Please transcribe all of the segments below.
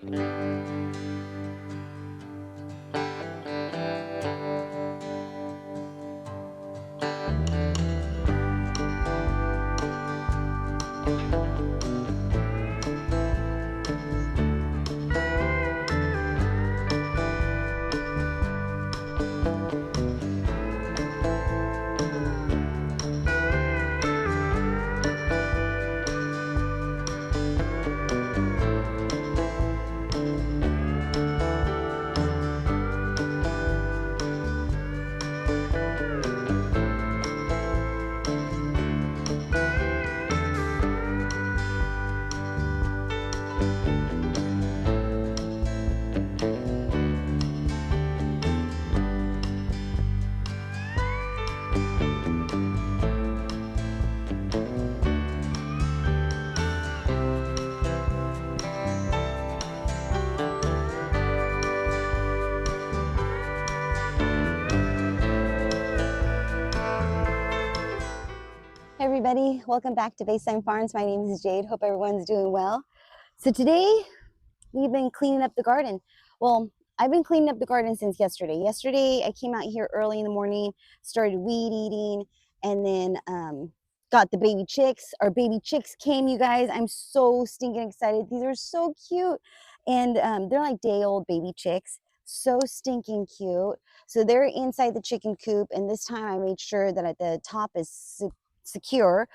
Hey everybody, welcome back to Baseline Farms. My name is Jade. Hope everyone's doing well. So today we've been cleaning up the garden. Well, I've been cleaning up the garden since yesterday. Yesterday I came out here early in the morning, started weed eating, and then got the baby chicks. Our baby chicks came, you guys. I'm so stinking excited. These are so cute. And they're like day-old baby chicks. So stinking cute. So they're inside the chicken coop, and this time I made sure that at the top is secure.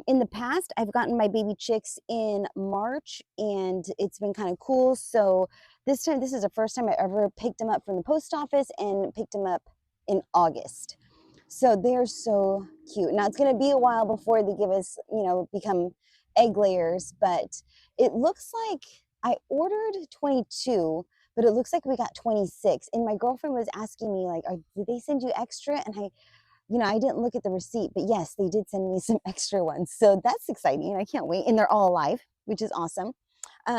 In the past, I've gotten my baby chicks in March, and it's been kind of cool. So this time, this is the first time I ever picked them up from the post office and picked them up in August. So they're so cute. Now it's going to be a while before they give us, become egg layers, but it looks like I ordered 22, but it looks like we got 26. And my girlfriend was asking me, like, did they send you extra? And I didn't look at the receipt, but yes, they did send me some extra ones. So that's exciting. I can't wait. And they're all alive, which is awesome.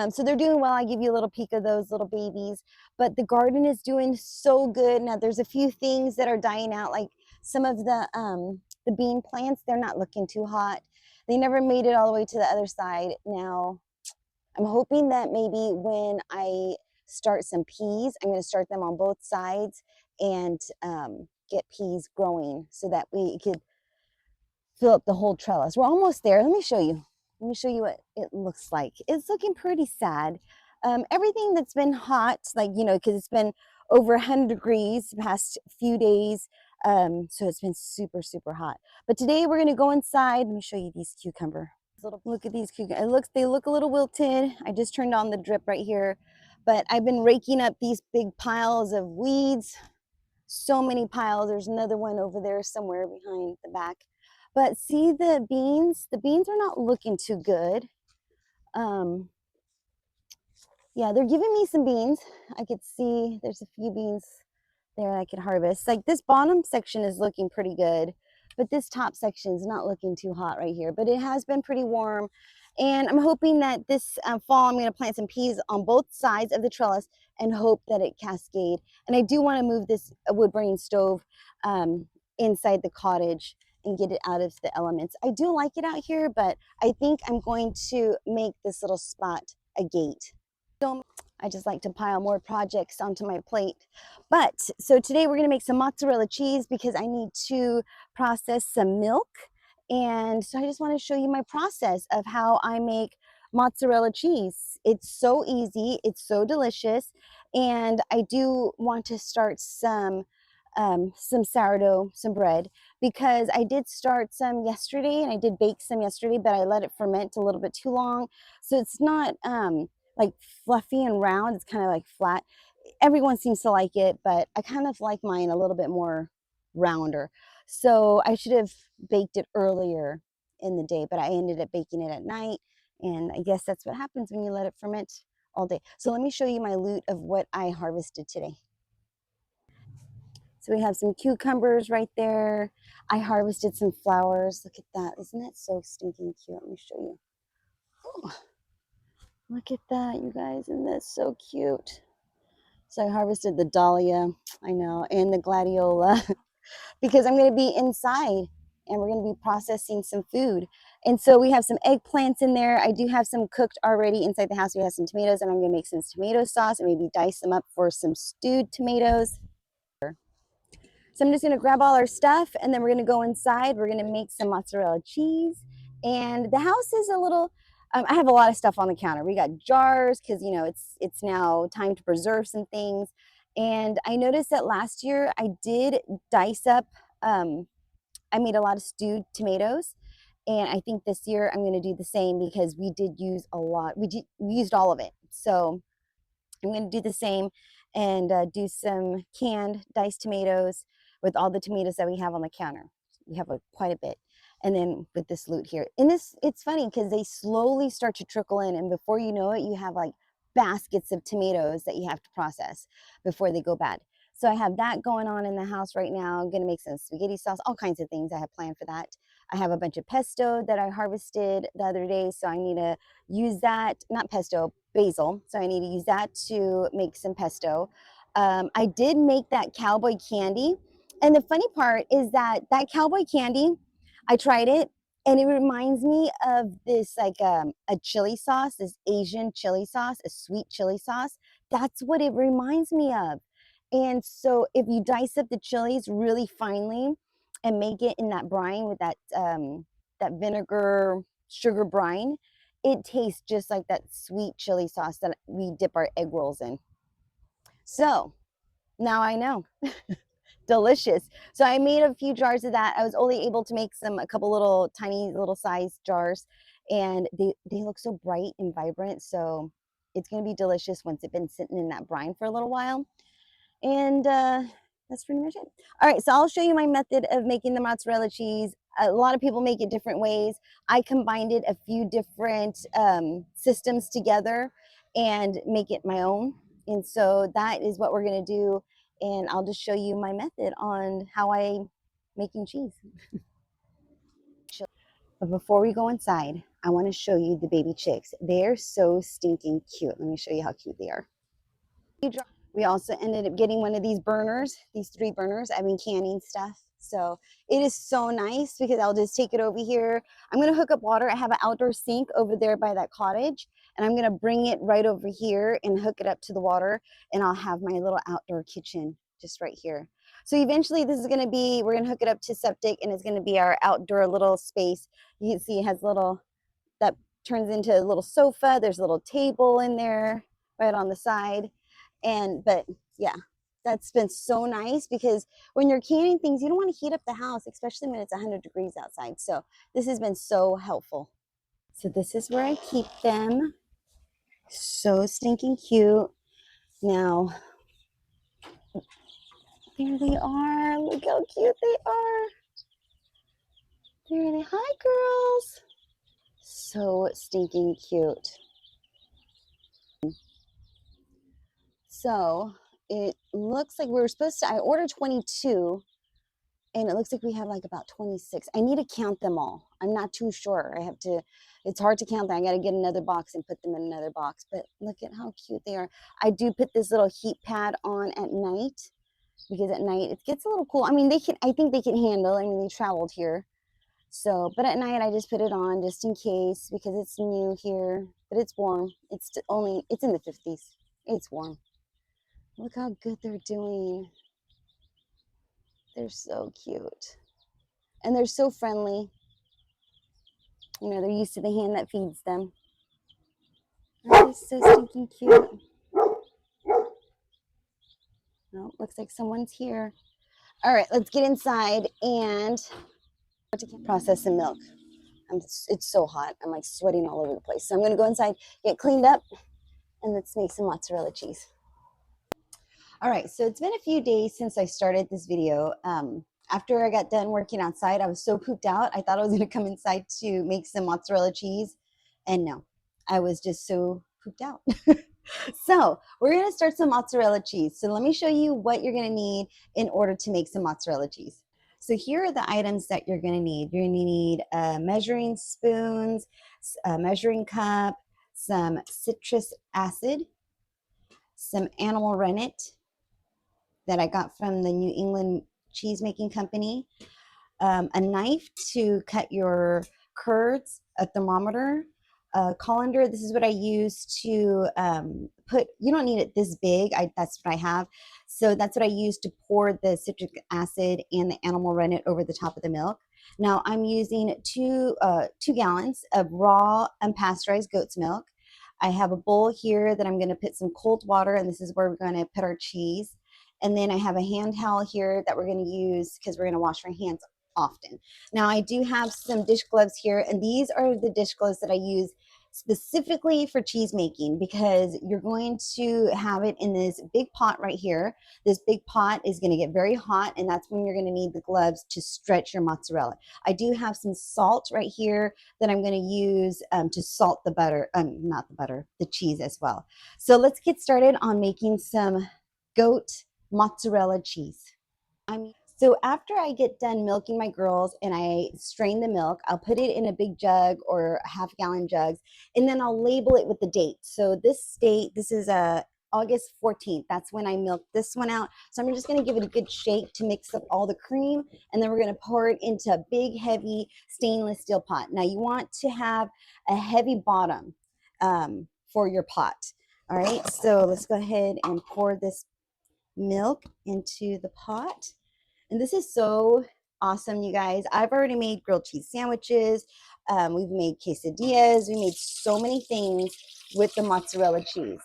So they're doing well. I give you a little peek of those little babies, but the garden is doing so good. Now there's a few things that are dying out, like some of the bean plants. They're not looking too hot. They never made it all the way to the other side. Now I'm hoping that maybe when I start some peas, I'm going to start them on both sides and get peas growing so that we could fill up the whole trellis. We're almost there. Let me show you. Let me show you what it looks like. It's looking pretty sad. Everything that's been hot, like, because it's been over 100 degrees the past few days. So it's been super, super hot. But today we're going to go inside. Let me show you these cucumber. Look at these cucumbers. They look a little wilted. I just turned on the drip right here. But I've been raking up these big piles of weeds. So many piles. There's another one over there somewhere behind the back. But see the beans? The beans are not looking too good. Yeah, they're giving me some beans. I could see there's a few beans there I could harvest. Like this bottom section is looking pretty good, but this top section is not looking too hot right here. But it has been pretty warm. And I'm hoping that this fall I'm going to plant some peas on both sides of the trellis and hope that it cascade. And I do want to move this wood burning stove inside the cottage and get it out of the elements. I do like it out here, but I think I'm going to make this little spot a gate. So I just like to pile more projects onto my plate. But so today we're going to make some mozzarella cheese because I need to process some milk. And so I just want to show you my process of how I make mozzarella cheese. It's so easy. It's so delicious. And I do want to start some sourdough, some bread, because I did start some yesterday and I did bake some yesterday, but I let it ferment a little bit too long. So it's not like fluffy and round. It's kind of like flat. Everyone seems to like it, but I kind of like mine a little bit more rounder. So I should have baked it earlier in the day, but I ended up baking it at night. And I guess that's what happens when you let it ferment all day. So let me show you my loot of what I harvested today. So we have some cucumbers right there. I harvested some flowers. Look at that. Isn't that so stinking cute? Let me show you. Oh, look at that, you guys. Isn't that so cute? So I harvested the dahlia, I know, and the gladiola because I'm going to be inside and we're going to be processing some food. And so we have some eggplants in there. I do have some cooked already inside the house. We have some tomatoes, and I'm going to make some tomato sauce and maybe dice them up for some stewed tomatoes. So I'm just going to grab all our stuff, and then we're going to go inside. We're going to make some mozzarella cheese. And the house is a little, I have a lot of stuff on the counter. We got jars because, you know, it's now time to preserve some things. And I noticed that last year I did dice up, I made a lot of stewed tomatoes. And I think this year I'm going to do the same because we did use a lot. We used all of it. So I'm going to do the same and do some canned diced tomatoes with all the tomatoes that we have on the counter. We have quite a bit. And then with this loot here. And this, it's funny because they slowly start to trickle in. And before you know it, you have like baskets of tomatoes that you have to process before they go bad. So I have that going on in the house right now. I'm going to make some spaghetti sauce, all kinds of things I have planned for that. I have a bunch of pesto that I harvested the other day. So I need to use that, not pesto, basil. So I need to use that to make some pesto. I did make that cowboy candy. And the funny part is that that cowboy candy, I tried it and it reminds me of this like a chili sauce, this Asian chili sauce, a sweet chili sauce. That's what it reminds me of. And so if you dice up the chilies really finely and make it in that brine with that that vinegar sugar brine, it tastes just like that sweet chili sauce that we dip our egg rolls in. So now I know. Delicious. So I made a few jars of that. I was only able to make a couple little tiny little size jars, and they look so bright and vibrant. So it's going to be delicious once it's been sitting in that brine for a little while. And that's pretty much it. All right, so I'll show you my method of making the mozzarella cheese. A lot of people make it different ways. I combined it a few different systems together and make it my own. And so that is what we're going to do. And I'll just show you my method on how I'm making cheese. But before we go inside, I want to show you the baby chicks. They're so stinking cute. Let me show you how cute they are. We also ended up getting one of these burners, these 3 burners. I've been canning stuff. So it is so nice because I'll just take it over here. I'm going to hook up water. I have an outdoor sink over there by that cottage, and I'm going to bring it right over here and hook it up to the water, and I'll have my little outdoor kitchen just right here. So eventually this is going to be, we're going to hook it up to septic, and it's going to be our outdoor little space. You can see it has little, that turns into a little sofa. There's a little table in there right on the side. But yeah, that's been so nice because when you're canning things, you don't want to heat up the house, especially when it's 100 degrees outside. So this has been so helpful. So this is where I keep them. So stinking cute. Now, there they are. Look how cute they are. There they are. Hi, girls. So stinking cute. So it looks like we were supposed to, I ordered 22. And it looks like we have like about 26. I need to count them all. I'm not too sure. I have to, it's hard to count them. I got to get another box and put them in another box. But look at how cute they are. I do put this little heat pad on at night because at night it gets a little cool. I mean, they can, I think they can handle, I mean, they traveled here. So, but at night I just put it on just in case because it's new here, but it's warm. It's only, it's in the 50s. It's warm. Look how good they're doing. They're so cute. And they're so friendly. You know, they're used to the hand that feeds them. Aren't they so stinking cute? Oh, looks like someone's here. All right, let's get inside and process some milk. It's so hot. I'm like sweating all over the place. So I'm going to go inside, get cleaned up, and let's make some mozzarella cheese. All right, so it's been a few days since I started this video. After I got done working outside, I was so pooped out. I thought I was going to come inside to make some mozzarella cheese. And no, I was just so pooped out. So we're going to start some mozzarella cheese. So let me show you what you're going to need in order to make some mozzarella cheese. So here are the items that you're going to need. You're going to need measuring spoons, a measuring cup, some citrus acid, some animal rennet that I got from the New England cheese making company, a knife to cut your curds, a thermometer, a colander. This is what I use to put, you don't need it this big. That's what I have. So that's what I use to pour the citric acid and the animal rennet over the top of the milk. Now I'm using 2 gallons of raw unpasteurized goat's milk. I have a bowl here that I'm going to put some cold water, and this is where we're going to put our cheese. And then I have a hand towel here that we're going to use because we're going to wash our hands often. Now I do have some dish gloves here, and these are the dish gloves that I use specifically for cheese making, because you're going to have it in this big pot right here. This big pot is going to get very hot, and that's when you're going to need the gloves to stretch your mozzarella. I do have some salt right here that I'm going to use to salt the butter, not the butter, the cheese as well. So let's get started on making some goat mozzarella cheese. So after I get done milking my girls and I strain the milk, I'll put it in a big jug or half-gallon jugs, and then I'll label it with the date. So this date, this is August 14th. That's when I milked this one out. So I'm just going to give it a good shake to mix up all the cream, and then we're going to pour it into a big, heavy stainless steel pot. Now you want to have a heavy bottom for your pot. All right, so let's go ahead and pour this milk into the pot. And this is so awesome, you guys. I've already made grilled cheese sandwiches. We've made quesadillas. We made so many things with the mozzarella cheese.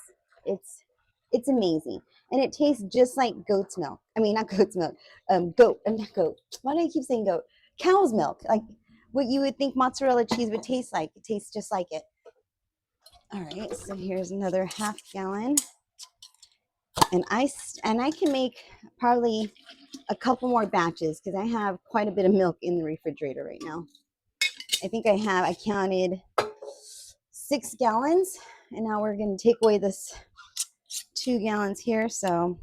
It's amazing. And it tastes just like goat's milk. I mean, not goat's milk. Not goat. Why do I keep saying goat? Cow's milk. Like what you would think mozzarella cheese would taste like. It tastes just like it. All right, so here's another half-gallon. And I can make probably a couple more batches because I have quite a bit of milk in the refrigerator right now. I think I counted 6 gallons, and now we're going to take away this 2 gallons here. So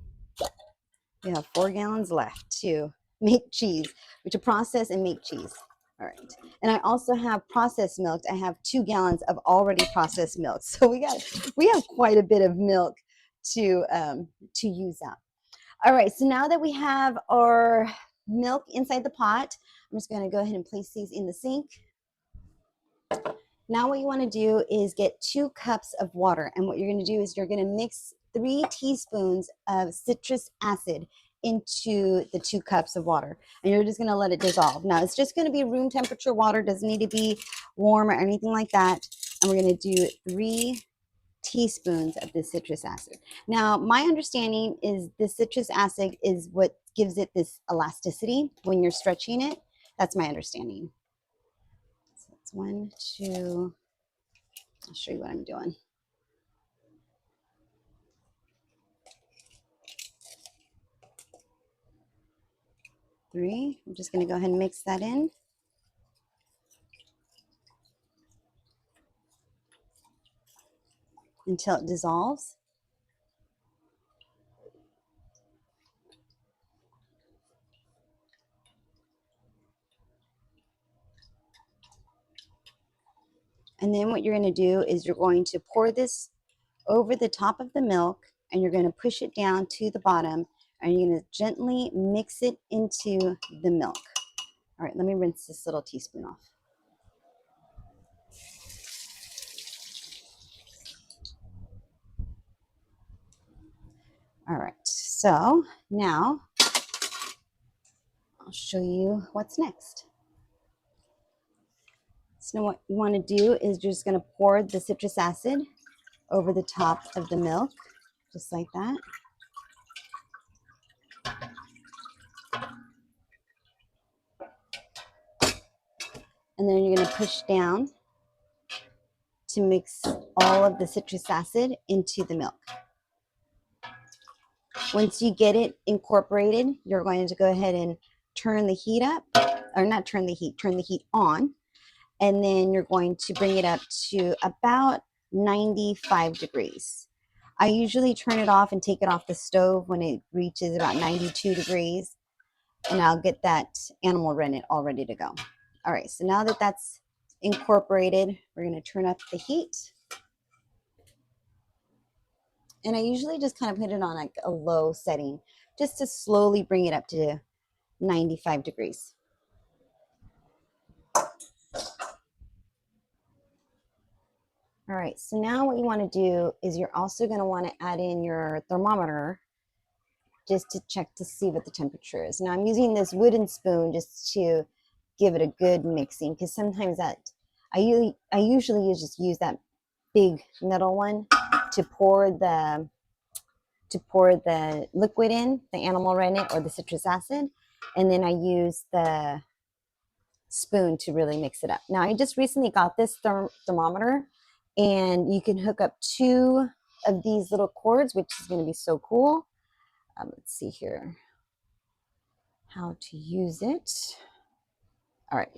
we have 4 gallons left to make cheese, to process and make cheese. All right. And I also have processed milk. I have 2 gallons of already processed milk. So we have quite a bit of milk to use up. All right, so now that we have our milk inside the pot, I'm just going to go ahead and place these in the sink. Now what you want to do is get 2 cups of water, and what you're going to do is you're going to mix 3 teaspoons of citrus acid into the 2 cups of water, and you're just going to let it dissolve. Now it's just going to be room temperature water, doesn't need to be warm or anything like that, and we're going to do 3 teaspoons of the citrus acid. Now, my understanding is the citrus acid is what gives it this elasticity when you're stretching it. That's my understanding. So that's 1, 2. I'll show you what I'm doing. 3. I'm just going to go ahead and mix that in. Until it dissolves. And then what you're going to do is you're going to pour this over the top of the milk, and you're going to push it down to the bottom, and you're going to gently mix it into the milk. All right, let me rinse this little teaspoon off. All right, so now I'll show you what's next. So now what you want to do is you're just going to pour the citrus acid over the top of the milk, just like that. And then you're going to push down to mix all of the citrus acid into the milk. Once you get it incorporated, you're going to go ahead and turn the heat up, or not turn the heat on. And then you're going to bring it up to about 95 degrees. I usually turn it off and take it off the stove when it reaches about 92 degrees. And I'll get that animal rennet all ready to go. All right, so now that that's incorporated, we're going to turn up the heat. And I usually just kind of put it on like a low setting just to slowly bring it up to 95 degrees. All right, so now what you want to do is you're also going to want to add in your thermometer just to check to see what the temperature is. Now I'm using this wooden spoon just to give it a good mixing, because sometimes that I usually just use that big metal one to pour the liquid in, the animal rennet or the citrus acid, and then I use the spoon to really mix it up. Now I just recently got this thermometer, and you can hook up 2 of these little cords, which is going to be so cool. Let's see here how to use it. All right.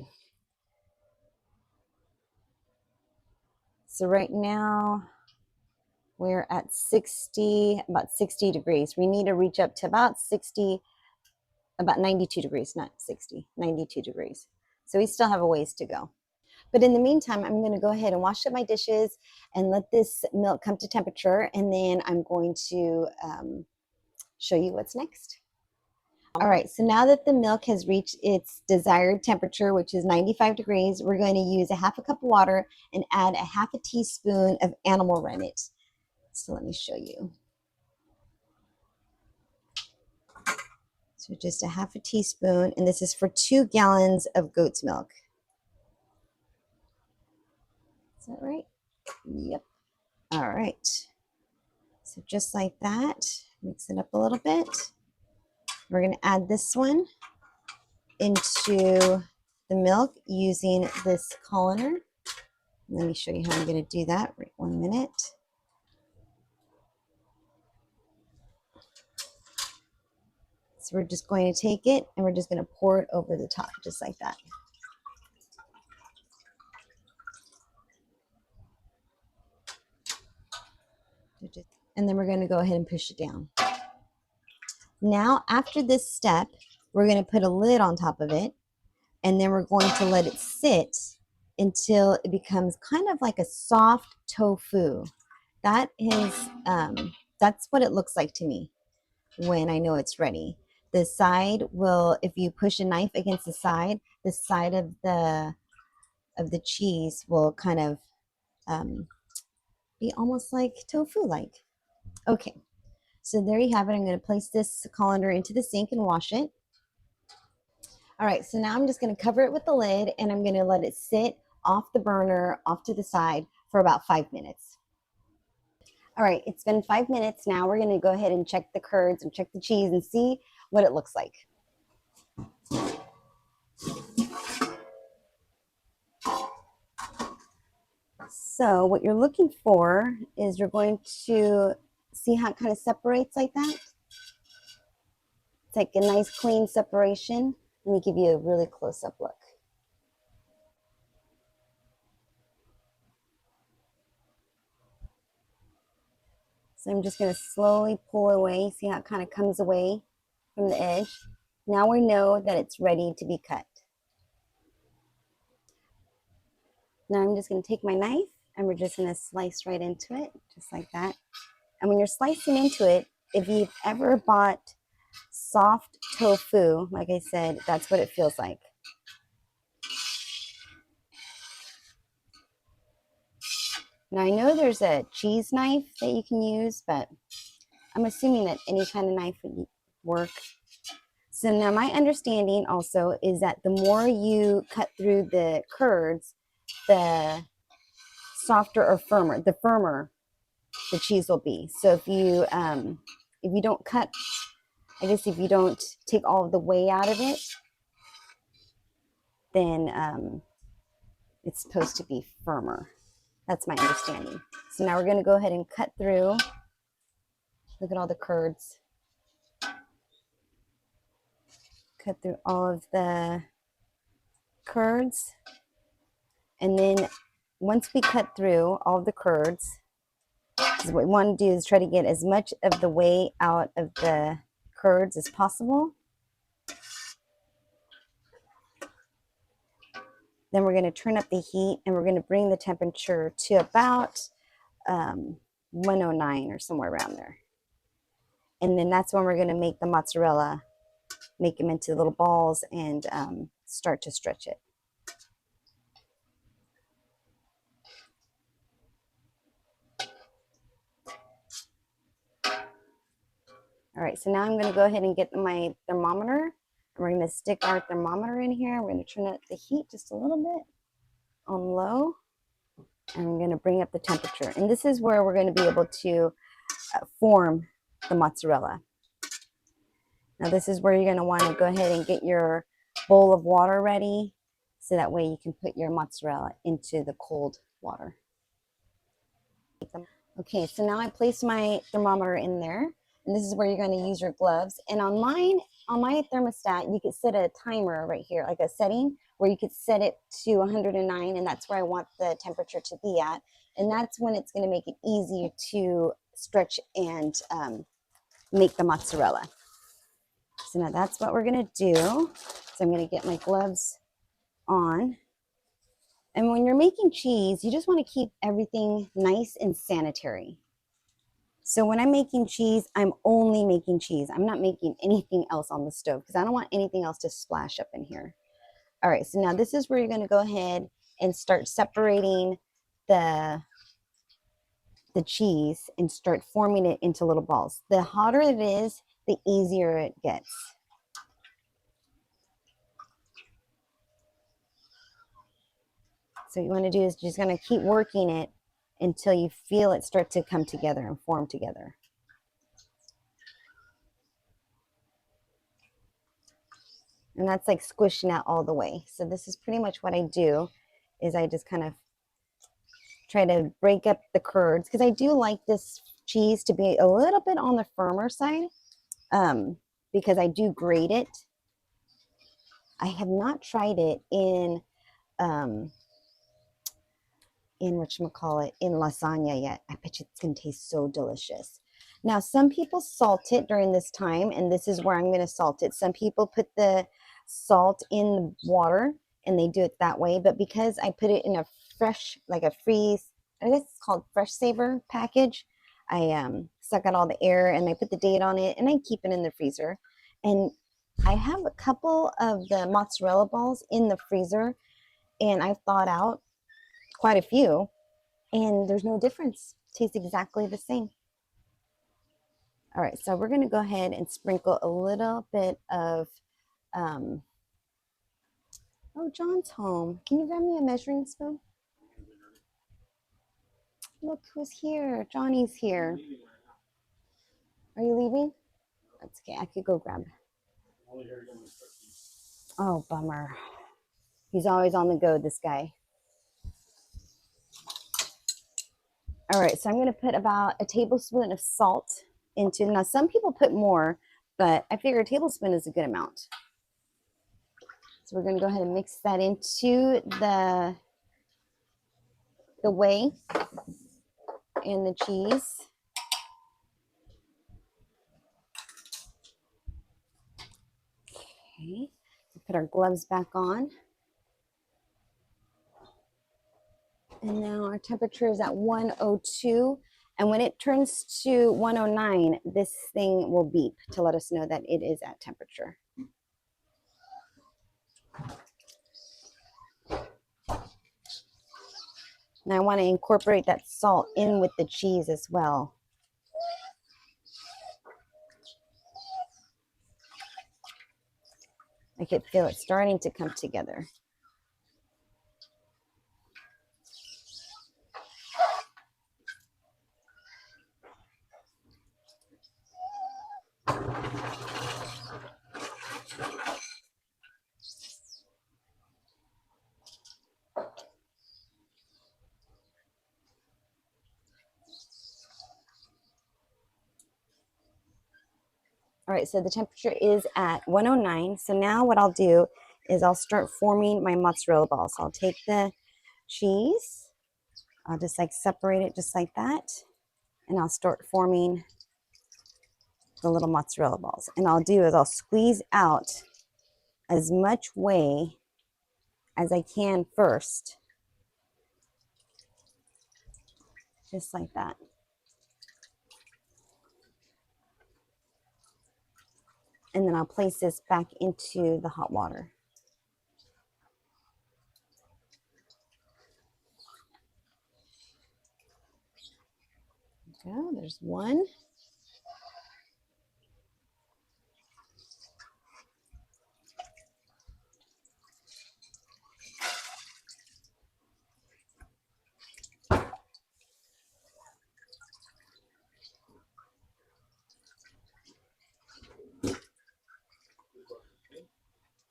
So right now we're at about 60 degrees. We need to reach up to about 92 degrees, not 60, 92 degrees. So we still have a ways to go. But in the meantime, I'm going to go ahead and wash up my dishes and let this milk come to temperature. And then I'm going to show you what's next. All right, so now that the milk has reached its desired temperature, which is 95 degrees, we're going to use a half a cup of water and add a half a teaspoon of animal rennet. So let me show you. So just a half a teaspoon, and this is for 2 gallons of goat's milk. Is that right? Yep. All right. So just like that, mix it up a little bit. We're going to add this one into the milk using this colander. Let me show you how I'm going to do that. Right, 1 minute. So we're just going to take it and we're just going to pour it over the top, just like that. And then we're going to go ahead and push it down. Now, after this step, we're going to put a lid on top of it, and then we're going to let it sit until it becomes kind of like a soft tofu. That is, that's what it looks like to me when I know it's ready. The side will, if you push a knife against the side of the cheese will kind of be almost like tofu-like. Okay, so there you have it. I'm going to place this colander into the sink and wash it. All right, so now I'm just going to cover it with the lid, and I'm going to let it sit off the burner, off to the side for about 5 minutes. All right, it's been 5 minutes now. We're going to go ahead and check the curds and check the cheese and see what it looks like. So what you're looking for is you're going to see how it kind of separates like that. It's like a nice clean separation. Let me give you a really close-up look. So I'm just going to slowly pull away. See how it kind of comes away from the edge. Now we know that it's ready to be cut. Now I'm just going to take my knife and we're just going to slice right into it, just like that. And when you're slicing into it, if you've ever bought soft tofu, like I said, that's what it feels like. Now I know there's a cheese knife that you can use, but I'm assuming that any kind of knife would work. So now my understanding also is that the more you cut through the curds, the softer or firmer, the firmer the cheese will be. So if you don't cut, I guess if you don't take all of the whey out of it, then it's supposed to be firmer. That's my understanding. So now we're going to go ahead and cut through. Look at all the curds. Cut through all of the curds. And then once we cut through all of the curds, what we want to do is try to get as much of the whey out of the curds as possible. Then we're going to turn up the heat and we're going to bring the temperature to about 109 or somewhere around there. And then that's when we're going to make the mozzarella, make them into little balls and start to stretch it. All right, so now I'm going to go ahead and get my thermometer. And we're going to stick our thermometer in here. We're going to turn up the heat just a little bit on low. And I'm going to bring up the temperature. And this is where we're going to be able to form the mozzarella. Now this is where you're going to want to go ahead and get your bowl of water ready, so that way you can put your mozzarella into the cold water. Okay, so now I placed my thermometer in there, and this is where you're going to use your gloves. And on my thermostat, you could set a timer right here, like a setting where you could set it to 109, and that's where I want the temperature to be at. And that's when it's going to make it easier to stretch and make the mozzarella. So now that's what we're going to do. So I'm going to get my gloves on. And when you're making cheese, you just want to keep everything nice and sanitary. So when I'm making cheese, I'm only making cheese. I'm not making anything else on the stove because I don't want anything else to splash up in here. All right, so now this is where you're going to go ahead and start separating the cheese and start forming it into little balls. The hotter it is, the easier it gets. So what you want to do is just going to keep working it until you feel it start to come together and form together. And that's like squishing out all the way. So this is pretty much what I do, is I just kind of try to break up the curds, because I do like this cheese to be a little bit on the firmer side, because I do grate it. I have not tried it in whatchamacallit, in lasagna yet. I bet you it's going to taste so delicious. Now, some people salt it during this time, and this is where I'm going to salt it. Some people put the salt in the water, and they do it that way. But because I put it in a fresh, like a freeze, I guess it's called Fresh Saver package, I suck out all the air, and I put the date on it, and I keep it in the freezer. And I have a couple of the mozzarella balls in the freezer, and I've thawed out quite a few, and there's no difference. It tastes exactly the same. All right, so we're going to go ahead and sprinkle a little bit of oh, John's home. Can you grab me a measuring spoon? Look who's here. Johnny's here. Are you leaving? That's okay. I could go grab. Oh, bummer. He's always on the go, this guy. All right, so I'm going to put about a tablespoon of salt into. Now, some people put more, but I figure a tablespoon is a good amount. So we're going to go ahead and mix that into the whey and the cheese. Okay, put our gloves back on. And now our temperature is at 102. And when it turns to 109, this thing will beep to let us know that it is at temperature. And I want to incorporate that salt in with the cheese as well. I could feel it starting to come together. All right, so the temperature is at 109. So now what I'll do is I'll start forming my mozzarella balls. So I'll take the cheese, I'll just like separate it just like that, and I'll start forming the little mozzarella balls. And I'll do is I'll squeeze out as much whey as I can first, just like that. And then I'll place this back into the hot water. There we go, there's one.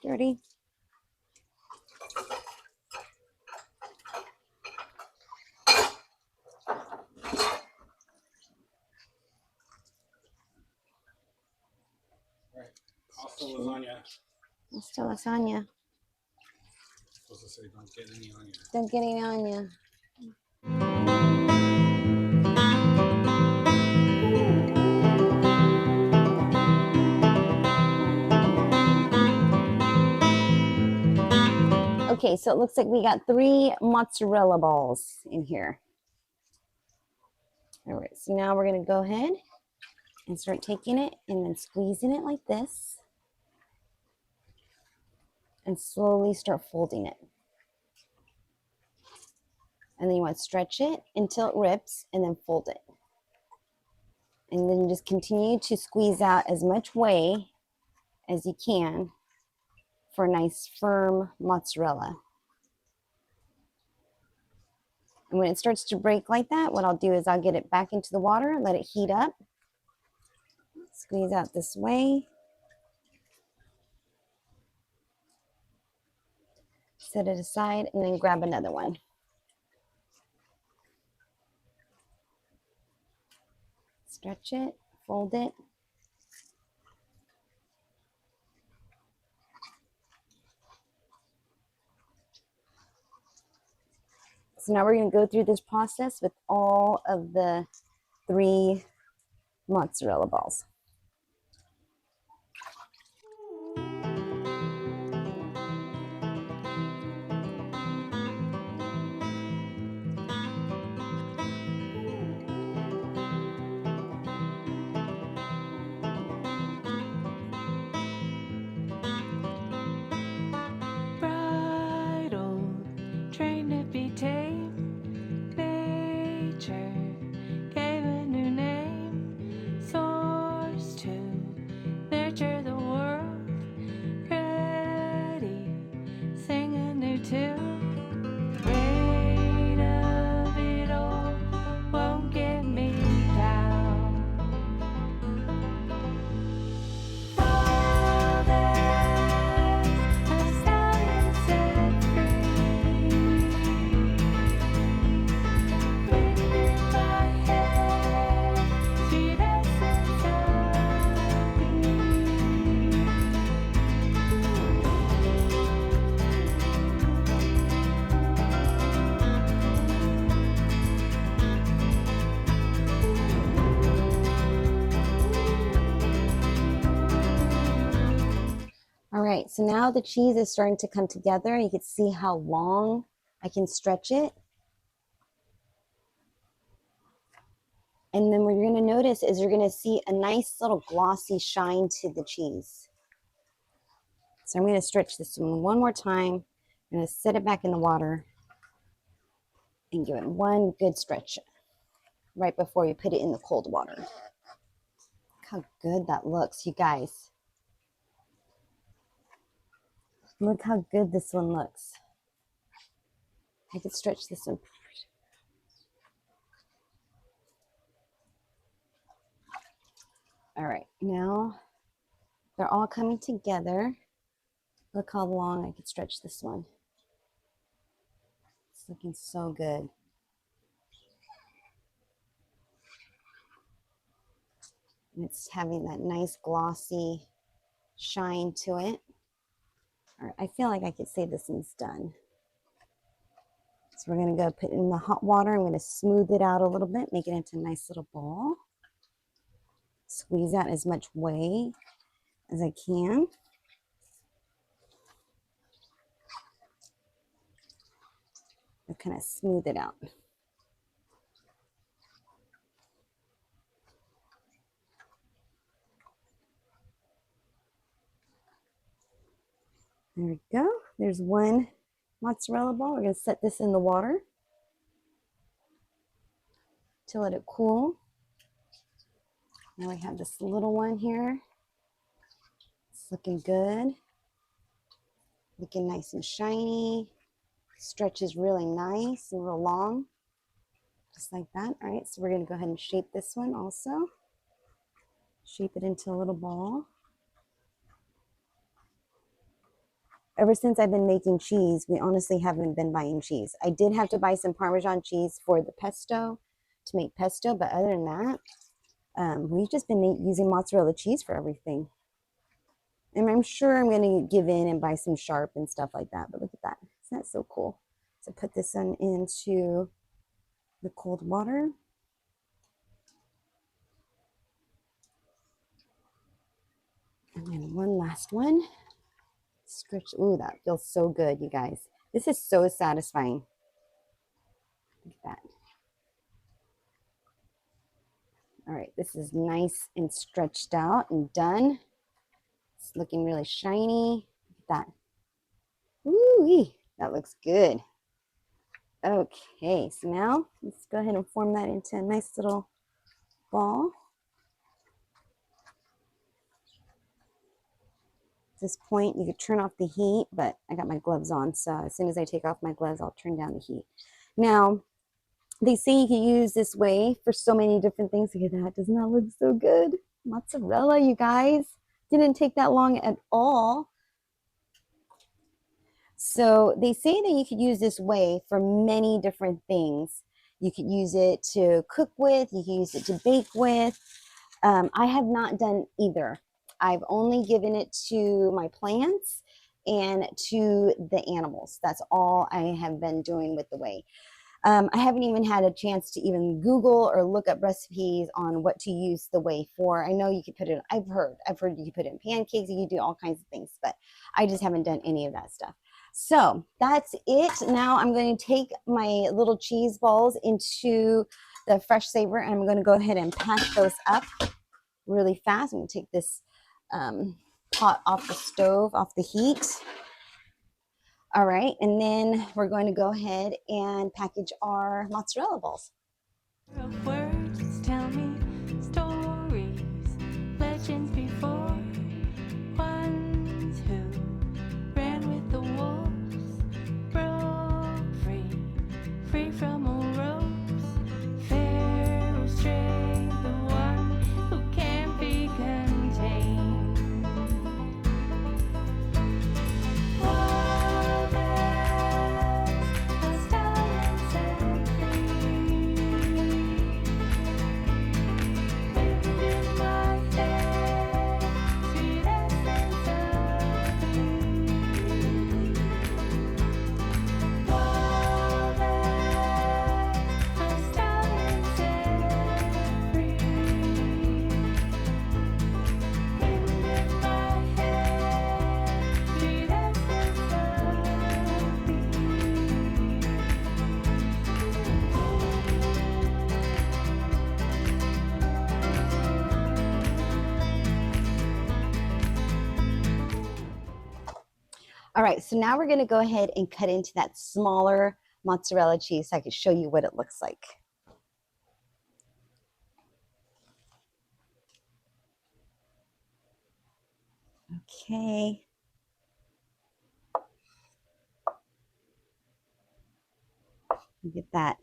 Dirty. Pasta lasagna. Pasta lasagna. Supposed to say don't get any on you. Don't get any on you. Okay, so it looks like we got 3 mozzarella balls in here. All right, so now we're gonna go ahead and start taking it and then squeezing it like this and slowly start folding it. And then you want to stretch it until it rips and then fold it. And then just continue to squeeze out as much whey as you can for a nice firm mozzarella. And when it starts to break like that, what I'll do is I'll get it back into the water, let it heat up, squeeze out this way, set it aside, and then grab another one. Stretch it, fold it. So now we're going to go through this process with all of the 3 mozzarella balls. Bridle, trained to be tame. Nature gave a new name. Source to nurture the world. Ready, sing a new tune. Weight of it all won't get me down. All that a sound set free. Wind in my head, sweet essence of me. All right, so now the cheese is starting to come together. You can see how long I can stretch it. And then what you're going to notice is you're going to see a nice little glossy shine to the cheese. So I'm going to stretch this one more time. I'm going to set it back in the water and give it one good stretch right before you put it in the cold water. Look how good that looks, you guys. Look how good this one looks. I could stretch this one. All right, now they're all coming together. Look how long I could stretch this one. It's looking so good. And it's having that nice glossy shine to it. All right, I feel like I could say this one's done. So we're gonna go put it in the hot water. I'm gonna smooth it out a little bit, make it into a nice little ball. Squeeze out as much whey as I can. And kind of smooth it out. There we go. There's one mozzarella ball. We're going to set this in the water to let it cool. Now we have this little one here. It's looking good. Looking nice and shiny. Stretches really nice and real long. Just like that. All right, so we're going to go ahead and shape this one also. Shape it into a little ball. ever since I've been making cheese, we honestly haven't been buying cheese. I did have to buy some Parmesan cheese for the pesto, to make pesto, but other than that, we've just been using mozzarella cheese for everything. And I'm sure I'm going to give in and buy some Sharp and stuff like that. But look at that. Isn't that so cool? So put this one into the cold water. And then one last one. Stretch. Ooh, that feels so good, you guys. This is so satisfying. Look at that. All right, this is nice and stretched out and done. It's looking really shiny. Look at that. Ooh, that looks good. Okay, so now let's go ahead and form that into a nice little ball. At this point, you could turn off the heat, but I got my gloves on, so as soon as I take off my gloves, I'll turn down the heat. Now, they say you can use this way for so many different things. Look at that. Doesn't that look so good? Mozzarella, you guys. Didn't take that long at all. So they say that you could use this way for many different things. You could use it to cook with. You can use it to bake with. I have not done either. I've only given it to my plants and to the animals. That's all I have been doing with the whey. I haven't even had a chance to even Google or look up recipes on what to use the whey for. I know you could put it, I've heard you could put it in pancakes, you could do all kinds of things, but I just haven't done any of that stuff. So that's it. Now I'm going to take my little cheese balls into the Fresh Saver and I'm going to go ahead and pack those up really fast. I'm going to take this pot off the stove, off the heat. All right, and then we're going to go ahead and package our mozzarella balls. Of words tell me stories, legends before. Ones who ran with the wolves, broke free from all ropes. Pharaoh strayed, the one who can't be contained. Wild as a stallion set free. Wind in my hair, sweet essence of me. Wild as a stallion set free. Wind in my hair, sweet essence of me. All right, so now we're going to go ahead and cut into that smaller mozzarella cheese so I can show you what it looks like. Okay. Look at that.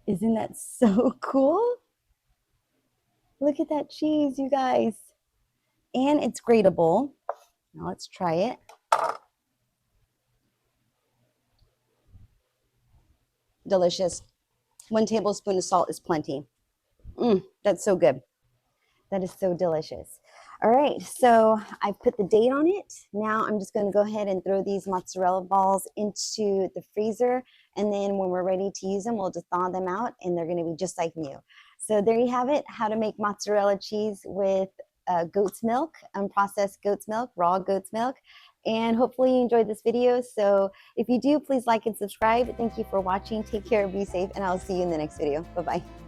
Isn't that so cool? Look at that cheese, you guys. And it's grateable. Now let's try it. Delicious. 1 tablespoon of salt is plenty. That's so good. That is so delicious. All right, so I put the date on it. Now I'm just going to go ahead and throw these mozzarella balls into the freezer. And then when we're ready to use them, we'll just thaw them out and they're going to be just like new. So there you have it, how to make mozzarella cheese with goat's milk, unprocessed goat's milk, raw goat's milk. And hopefully you enjoyed this video. So if you do, please like and subscribe. Thank you for watching. Take care, be safe, and I'll see you in the next video. Bye-bye.